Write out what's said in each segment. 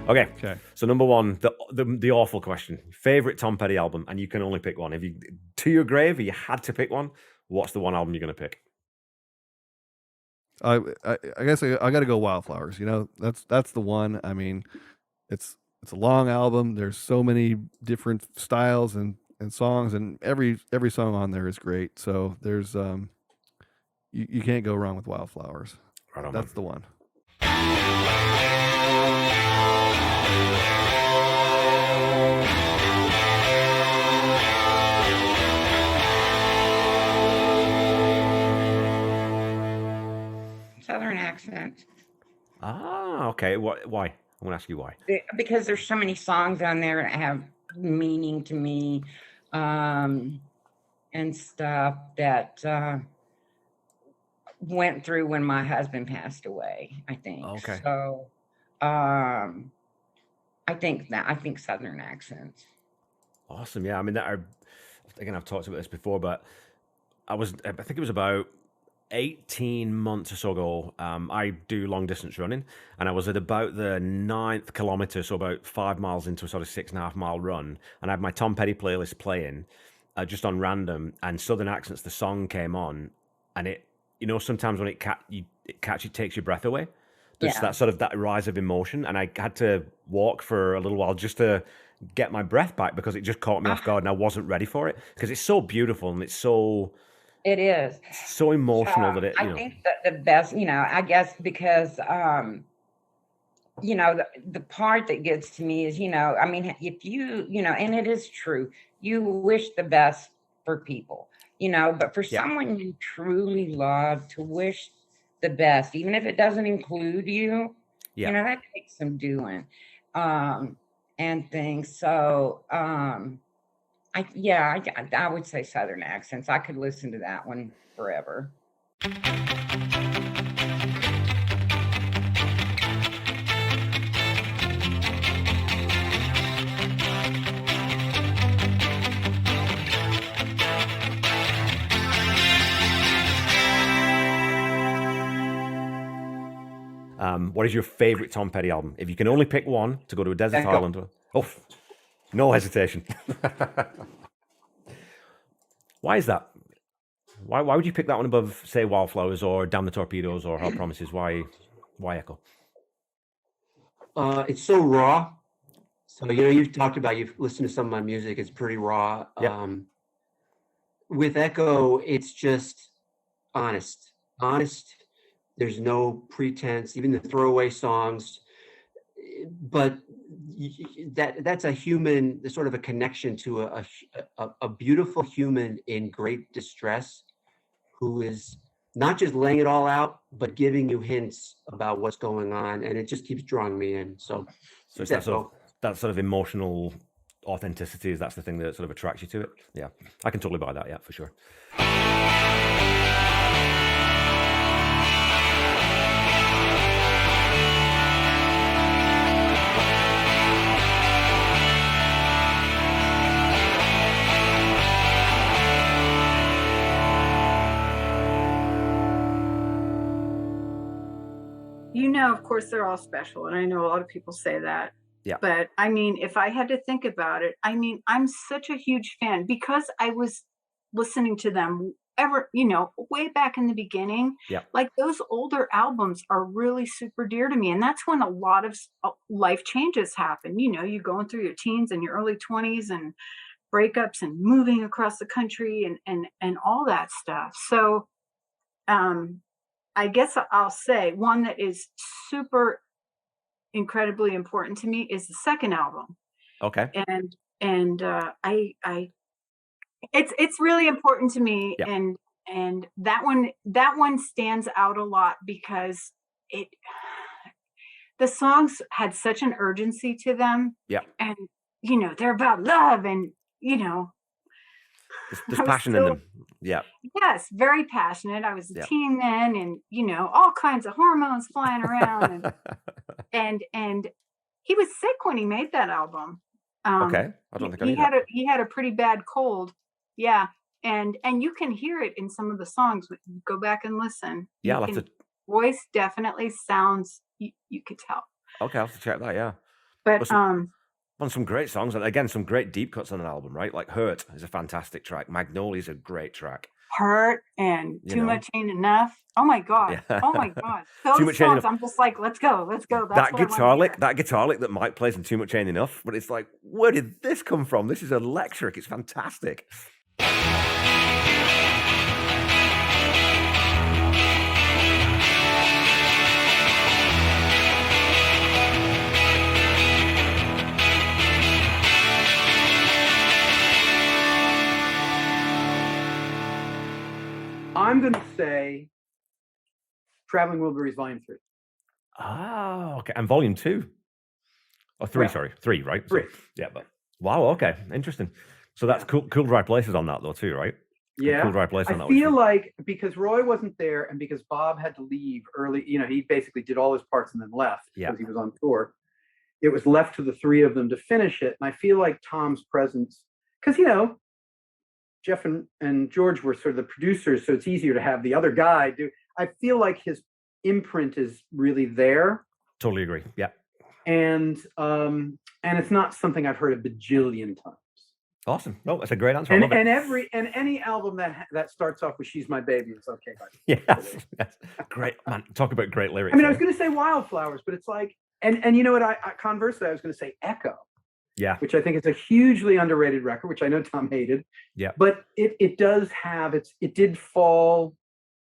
Okay. Okay. So number one, the awful question: favorite Tom Petty album, and you can only pick one. If you to your grave, you had to pick one. What's the one album you're going to pick? I guess I got to go Wildflowers. You know, that's the one. I mean, it's a long album. There's so many different styles and songs, and every song on there is great. So there's you can't go wrong with Wildflowers. Right on, That's man. the one. Southern accent. Ah, okay. Why? I want to ask you why. Because there's so many songs on there that have meaning to me, and stuff that went through when my husband passed away, I think. Okay. So I think Southern accents. Awesome. Yeah. I mean, again, I've talked about this before, but I think it was about 18 months or so ago. I do long distance running, and I was at about the 9th kilometer, so about 5 miles into a sort of 6.5 mile run, and I had my Tom Petty playlist playing just on random, and Southern Accents, the song came on, and it, sometimes when it takes your breath away. There's Yeah. that sort of that rise of emotion, and I had to walk for a little while just to get my breath back because it just caught me off guard, and I wasn't ready for it because it's so beautiful and it's so. It is so emotional that it. I think that the best, I guess because the part that gets to me is, I mean, if you, and it is true, you wish the best for people, but for someone you truly love, to wish the best, even if it doesn't include you, that takes some doing, and things. So, I would say Southern accents. I could listen to that one forever. What is your favorite Tom Petty album? If you can only pick one to go to a desert island. Oh, no hesitation. Why is that? Why would you pick that one above, say, Wallflowers or Damn the Torpedoes or Hot Promises? Why Echo? It's so raw. So, you've listened to some of my music. It's pretty raw. Yep. With Echo, it's just honest. There's no pretense, even the throwaway songs. But that's a human, sort of a connection to a beautiful human in great distress, who is not just laying it all out, but giving you hints about what's going on, and it just keeps drawing me in. So it's that sort of emotional authenticity. That's the thing that sort of attracts you to it. Yeah, I can totally buy that. Yeah, for sure. Of course, they're all special, and I know a lot of people say that. Yeah. But I mean, if I had to think about it, I mean, I'm such a huge fan because I was listening to them way back in the beginning. Yeah. Like those older albums are really super dear to me, and that's when a lot of life changes happen. You're going through your teens and your early 20s and breakups and moving across the country and all that stuff. So, I guess I'll say one that is super incredibly important to me is the second album. Okay. And it's really important to me. Yeah. And that one stands out a lot because the songs had such an urgency to them. Yeah. And they're about love and there's passion in them. Yeah. Yes, very passionate. I was a teen then, and all kinds of hormones flying around, and he was sick when he made that album. Okay, I don't think I knew that. He had a pretty bad cold. Yeah, and you can hear it in some of the songs. Go back and listen. Yeah, I'll have to. Voice definitely sounds. You could tell. Okay, I'll have to check that. Yeah. But on some great songs, and again, some great deep cuts on an album, right? Like "Hurt" is a fantastic track. "Magnolia" is a great track. Hurt and You Too know. Much Ain't Enough. Oh my god! Yeah. Oh my god! Too Those Much Ain't songs, Enough. I'm just like, let's go. That's That what I guitar wanna lick, hear. that guitar lick that Mike plays in "Too Much Ain't Enough," but it's like, where did this come from? This is electric. It's fantastic. I'm going to say Traveling Wilburys Volume 3. Oh, okay. And Volume 2. Or 3, Well, sorry. 3, right? 3. So, yeah, but wow, okay. Interesting. So that's Cool Dry Places on that though too, right? Yeah. Cool Dry Places on I that. feel like because Roy wasn't there and because Bob had to leave early, he basically did all his parts and then left because he was on tour. It was left to the three of them to finish it. And I feel like Tom's presence, because, Jeff and George were sort of the producers, so it's easier to have the other guy do. I feel like his imprint is really there. Totally agree. Yeah. And it's not something I've heard a bajillion times. Awesome. No, that's a great answer. I love it. And any album that starts off with "She's My Baby" is okay. Yeah, great, man. Talk about great lyrics. I mean, I was going to say "Wildflowers," but it's like, and you know what? I conversely, I was going to say "Echo." Yeah. Which I think is a hugely underrated record, which I know Tom hated. Yeah. But it does have it did fall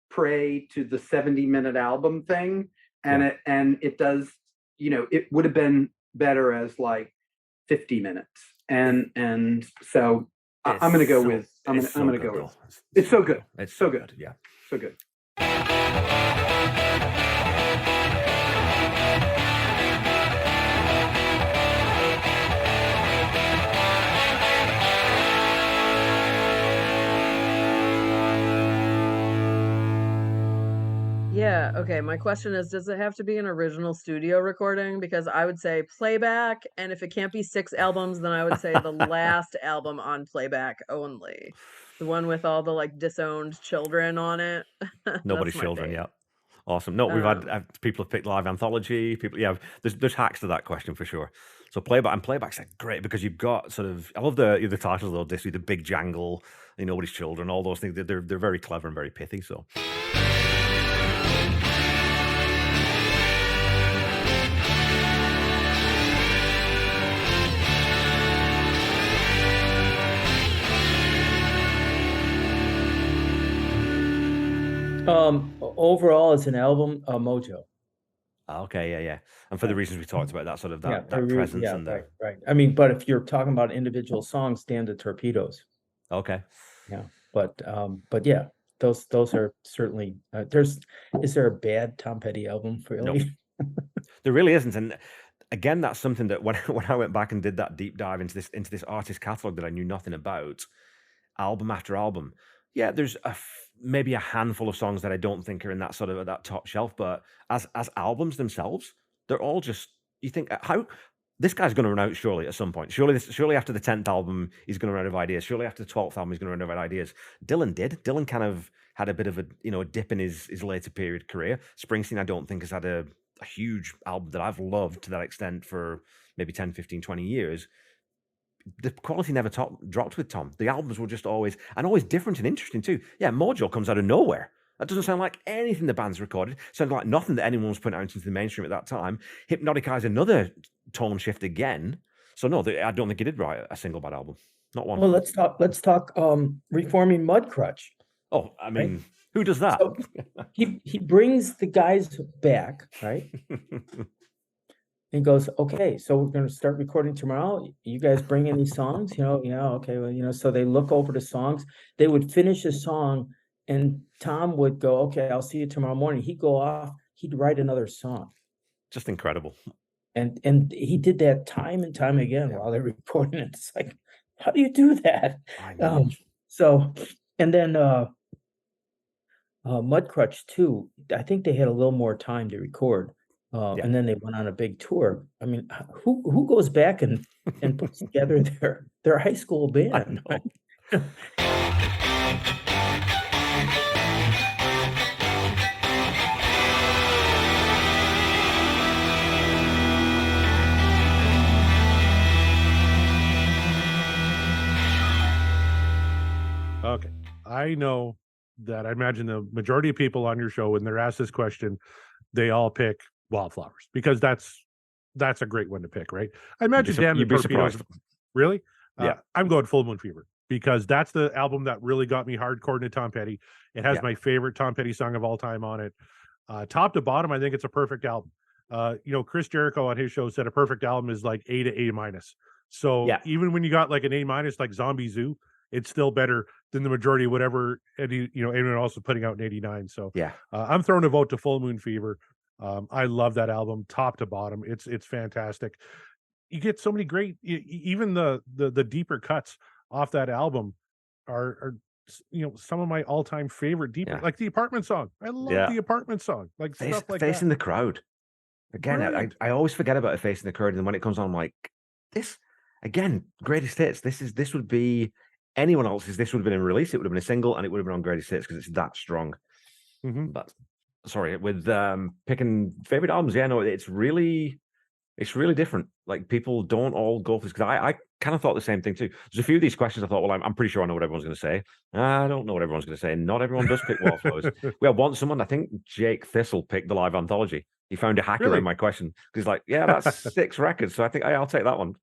prey to the 70-minute album thing, and it does. It would have been better as like 50 minutes. And so I'm going to go with I'm going to go with it's so good. It's so good. Yeah. So good. Yeah, okay. My question is, does it have to be an original studio recording? Because I would say playback, and if it can't be 6 albums, then I would say the last album on playback only. The one with all the like disowned children on it. Nobody's children, yeah. Awesome. No, we've had people have picked live anthology. People, yeah, there's hacks to that question for sure. So playbacks are great because you've got sort of, I love the titles of those discs, the big jangle, Nobody's Children, all those things. They're very clever and very pithy. So. Overall, it's an album, Mojo. Okay, yeah. And for the reasons we talked about, that sort of that presence and the right. I mean, but if you're talking about individual songs, Damn The Torpedoes. Okay. Yeah, but yeah, those are certainly. Is there a bad Tom Petty album really? No. There really isn't, and again, that's something that when I went back and did that deep dive into this artist catalog that I knew nothing about, album after album. Yeah, there's maybe a handful of songs that I don't think are in that sort of that top shelf, but as albums themselves, they're all just, you think, how this guy's going to run out surely at some point. Surely after the 10th album, he's going to run out of ideas. Surely after the 12th album, he's going to run out of ideas. Dylan did. Dylan kind of had a bit of a dip in his later period career. Springsteen, I don't think, has had a huge album that I've loved to that extent for maybe 10, 15, 20 years. The quality never dropped with Tom. The albums were just always different and interesting too. Yeah, Mojo comes out of nowhere. That doesn't sound like anything the band's recorded. Sounds like nothing that anyone was putting out into the mainstream at that time. Hypnotic Eye's another tone shift again. So no, I don't think he did write a single bad album. Not one. Well, let's talk Reforming Mudcrutch. Oh, I mean, right? Who does that? So he brings the guys back, right? And goes, okay, so we're going to start recording tomorrow. You guys bring any songs? Okay, well, so they look over the songs. They would finish a song, and Tom would go, okay, I'll see you tomorrow morning. He'd go off. He'd write another song. Just incredible. And he did that time and time again while they're recording it. It's like, how do you do that? I know. And then Mudcrutch too. I think they had a little more time to record. And then they went on a big tour. I mean, who goes back and puts together their high school band? I know. I know that I imagine the majority of people on your show, when they're asked this question, they all pick Wallflowers because that's a great one to pick, right? I imagine Damn the you'd be Torpedoes. surprised. Really? Yeah. I'm going Full Moon Fever because that's the album that really got me hardcore into Tom Petty. It has my favorite Tom Petty song of all time on it. Top to bottom, I think it's a perfect album. Chris Jericho on his show said a perfect album is like A to A minus. So even when you got like an A minus, like Zombie Zoo, it's still better than the majority of whatever anyone else is putting out in '89. So I'm throwing a vote to Full Moon Fever. I love that album, top to bottom. It's fantastic. You get so many great, even the deeper cuts off that album are some of my all-time favorite deeper, like the Apartment song. I love the Apartment song, like stuff like Facing that. the Crowd. Again, I always forget about Facing the Crowd, and then when it comes on, I'm like, this again, greatest hits. This would be anyone else's. This would have been a release. It would have been a single, and it would have been on greatest hits because it's that strong. But sorry, with picking favorite albums, it's really different. Like people don't all go for this because I kind of thought the same thing too. There's a few of these questions I thought, well, I'm pretty sure I know what everyone's going to say. I don't know what everyone's going to say. Not everyone does pick Wallflowers. We had someone, I think Jake Thistle picked the live anthology. He found a hack around my question because he's like, yeah, that's 6 records. So I think I'll take that one.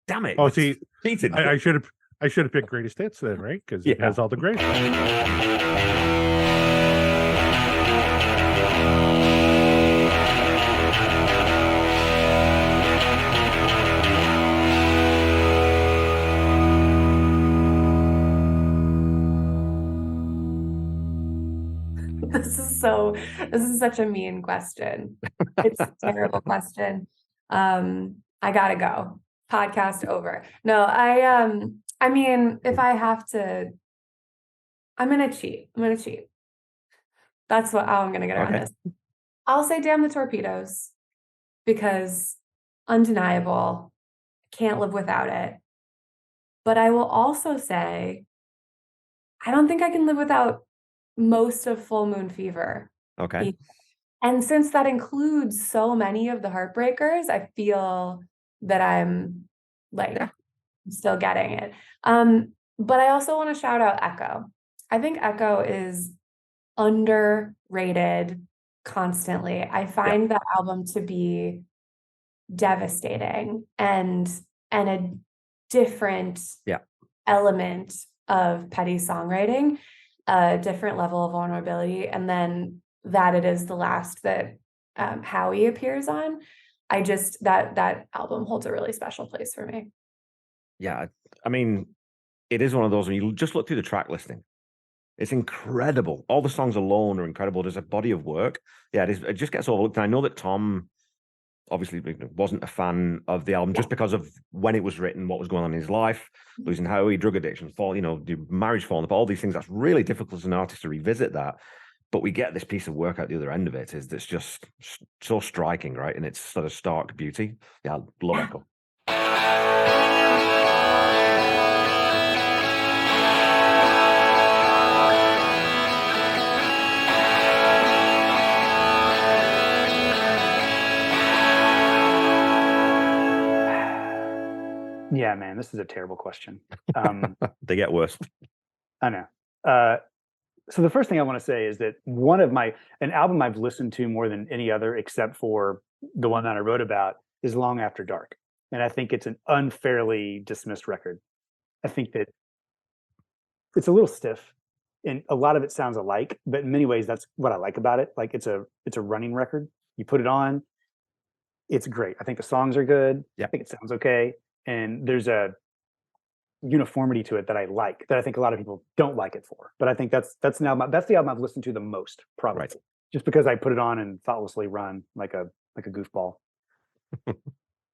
Damn it! Oh, see, cheated. I should have picked greatest hits then, right? Because it has all the greatest. This is such a mean question. It's a terrible question. I gotta go. Podcast over. No, I mean, if I have to, I'm gonna cheat. That's how I'm gonna get around this. I'll say Damn the Torpedoes because undeniable, can't live without it. But I will also say, I don't think I can live without most of Full Moon Fever. Okay. And since that includes so many of the Heartbreakers, I feel that I'm still getting it. But I also want to shout out Echo. I think Echo is underrated constantly. I find that album to be devastating and a different element of Petty songwriting, a different level of vulnerability, and then that it is the last that Howie appears on. I just that album holds a really special place for me. Yeah, I mean, it is one of those when you just look through the track listing, it's incredible. All the songs alone are incredible. There's a body of work. Yeah, it just gets overlooked. And I know that Tom obviously wasn't a fan of the album just because of when it was written, what was going on in his life, losing Howie, drug addiction, marriage falling apart, all these things. That's really difficult as an artist to revisit that. But we get this piece of work out the other end of it that's just so striking, right? And it's sort of stark beauty. Yeah, I love Echo. Yeah, man, this is a terrible question. They get worse. I know. So the first thing I want to say is that an album I've listened to more than any other, except for the one that I wrote about, is Long After Dark. And I think it's an unfairly dismissed record. I think that it's a little stiff and a lot of it sounds alike, but in many ways, that's what I like about it. Like it's a running record. You put it on, it's great. I think the songs are good. I think it sounds okay. And there's a uniformity to it that I like, that I think a lot of people don't like it for. But I think that's the album I've listened to the most, probably. Right. Just because I put it on and thoughtlessly run like a goofball.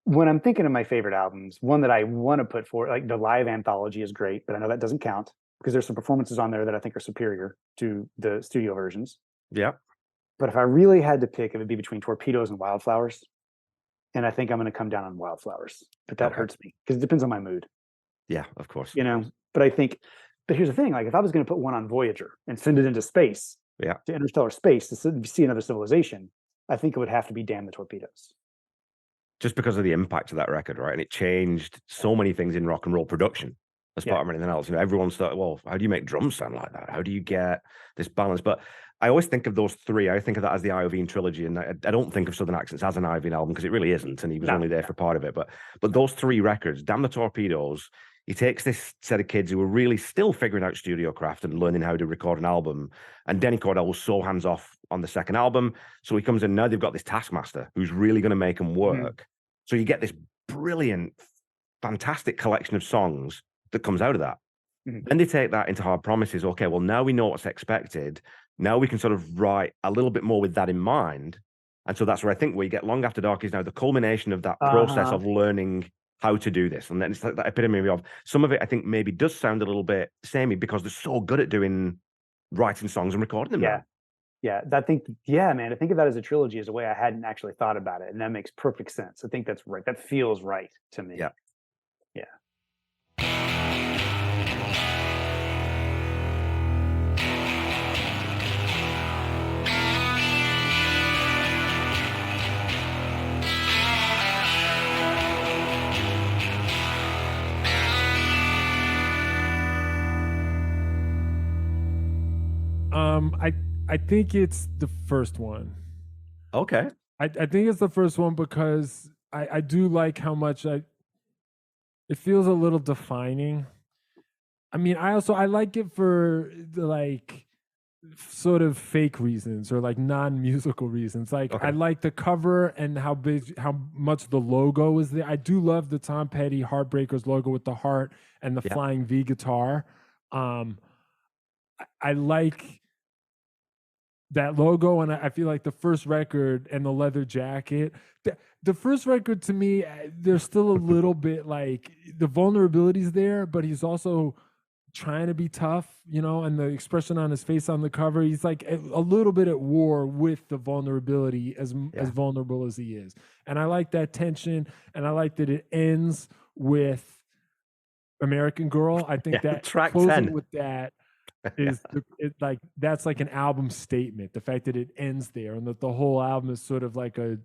When I'm thinking of my favorite albums, one that I want to put for, like the live anthology is great, but I know that doesn't count because there's some performances on there that I think are superior to the studio versions. Yeah. But if I really had to pick, it would be between Torpedoes and Wildflowers. And I think I'm going to come down on Wildflowers, but that hurts me because it depends on my mood. Yeah, of course. But here's the thing, like if I was going to put one on Voyager and send it into space, to interstellar space to see another civilization, I think it would have to be Damn the Torpedoes. Just because of the impact of that record, right? And it changed so many things in rock and roll production. as part of anything else. You know, everyone's thought, well, how do you make drums sound like that? How do you get this balance? But I always think of those three. I think of that as the Iovine trilogy, and I don't think of Southern Accents as an Iovine album because it really isn't, and he was only there for part of it. But those three records, Damn the Torpedoes, he takes this set of kids who were really still figuring out studio craft and learning how to record an album. And Denny Cordell was so hands off on the second album. So he comes in, now they've got this taskmaster who's really going to make them work. So you get this brilliant, fantastic collection of songs that comes out of that. Then they take that into Hard Promises. Okay, well, now we know what's expected. Now we can sort of write a little bit more with that in mind. And so that's where I think we get Long After Dark is now the culmination of that process of learning how to do this. And then it's like that epitome of some of it, I think maybe does sound a little bit samey because they're so good at writing songs and recording them. Yeah. Yeah. Man, I think of that as a trilogy as a way I hadn't actually thought about it. And that makes perfect sense. I think that's right. That feels right to me. Yeah. Yeah. I think it's the first one. Okay. I think it's the first one because I do like how much it feels a little defining. I mean, I like it for the like sort of fake reasons or like non-musical reasons. Like I like the cover and how much the logo is there. I do love the Tom Petty Heartbreakers logo with the heart and the flying V guitar. I like that logo, and I feel like the first record and the leather jacket. The first record to me, there's still a little bit like the vulnerability's there, but he's also trying to be tough, you know, and the expression on his face on the cover, he's like a little bit at war with the vulnerability as vulnerable as he is. And I like that tension, and I like that it ends with American Girl. I think that track closing 10 with that is like that's like an album statement. The fact that it ends there and that the whole album is sort of like a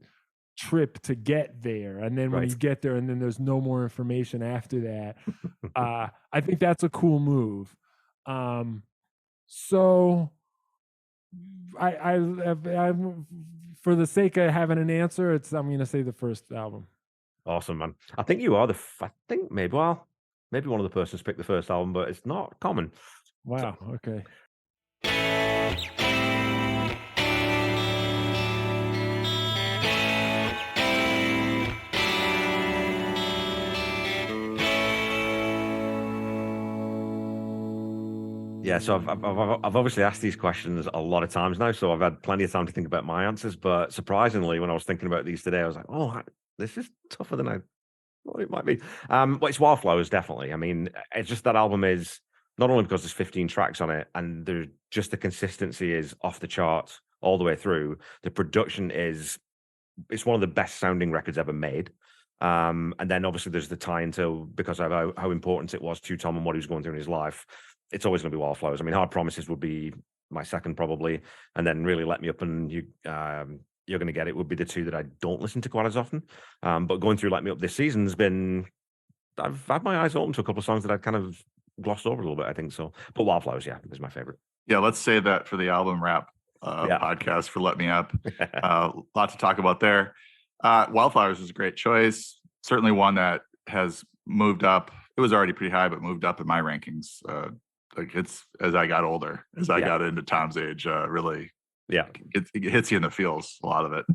trip to get there, and then when you get there and then there's no more information after that. I think that's a cool move. So I for the sake of having an answer, I'm going to say the first album. Awesome, man. I think you are maybe one of the persons picked the first album, but it's not common. Wow. Okay. Yeah, so I've obviously asked these questions a lot of times now, so I've had plenty of time to think about my answers. But surprisingly, when I was thinking about these today, I was like, "Oh, this is tougher than I thought it might be." But it's Wallflowers, definitely. I mean, it's just that album is not only because there's 15 tracks on it, and there's just the consistency is off the charts all the way through. The production it's one of the best sounding records ever made. And then obviously there's the tie into because of how important it was to Tom and what he was going through in his life. It's always going to be Wallflowers. I mean, Hard Promises would be my second probably, and then Really Let Me Up and You're Going to Get It would be the two that I don't listen to quite as often. But going through Let Me Up this season has been, I've had my eyes open to a couple of songs that I've kind of glossed over a little bit, I think so. But Wallflowers, is my favorite. Yeah, let's say that for the album wrap podcast for Let Me Up. Lot to talk about there. Wallflowers is a great choice. Certainly one that has moved up. It was already pretty high, but moved up in my rankings. Like it's as I got older, as I got into Tom's age, really, it hits you in the feels, a lot of it.